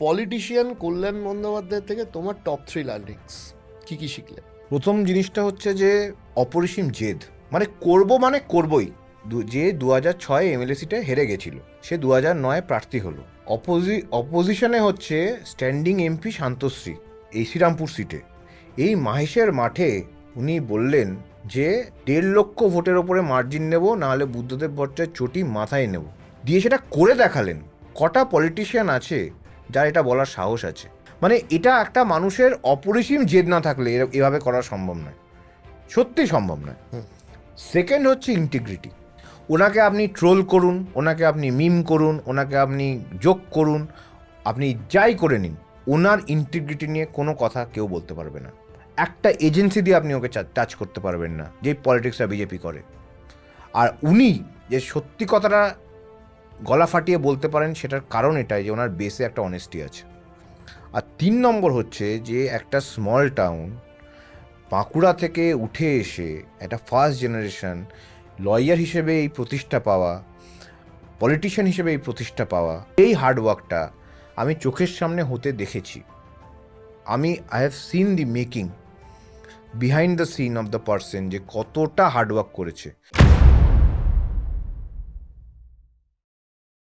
Politician কল্যাণ বন্দ্যোপাধ্যায় থেকে তোমার top 3 learnings কি কি শিখলে? প্রথম জিনিসটা হচ্ছে যে অপরিসীম জেদ, মানে করবই। যে 2006 এমএলএ সিটে হেরে গেছিল, সে 2009 প্রার্থী হলো। অপোজিশনে হচ্ছে স্ট্যান্ডিং এমপি শান্তশ্রী এই শ্রীরামপুর সিটে। এই মাহেশের মাঠে উনি বললেন যে 1.5 লক্ষ ভোটের ওপরে মার্জিন নেব, নাহলে বুদ্ধদেব ভট্টাচার্যের চটি মাথায় নেব। দিয়ে সেটা করে দেখালেন। কটা পলিটিশিয়ান আছে যার এটা বলার সাহস আছে? এটা একটা মানুষের অপরিসীম জেদ না থাকলে এভাবে করা সম্ভব নয়, সত্যি সম্ভব নয়। সেকেন্ড হচ্ছে ইন্টিগ্রিটি। ওনাকে আপনি ট্রোল করুন, ওনাকে আপনি মিম করুন, ওনাকে আপনি জোক করুন, আপনি যাই করে নিন, ওনার ইন্টিগ্রিটি নিয়ে কোনো কথা কেউ বলতে পারবে না। একটা এজেন্সি দিয়ে আপনি ওকে টাচ করতে পারবেন না, যে পলিটিক্সটা বিজেপি করে। আর উনি যে সত্যি কথাটা গলা ফাটিয়ে বলতে পারেন, সেটার কারণ এটাই যে ওনার বেসে একটা অনেস্টি আছে। আর 3 নম্বর হচ্ছে যে একটা স্মল টাউন বাঁকুড়া থেকে উঠে এসে একটা ফার্স্ট জেনারেশন লয়ার হিসেবে এই প্রতিষ্ঠা পাওয়া, পলিটিশিয়ান হিসেবে এই প্রতিষ্ঠা পাওয়া, এই হার্ডওয়ার্কটা আমি চোখের সামনে হতে দেখেছি। I have seen the making behind the scene of the person, যে কতটা হার্ডওয়ার্ক করেছে।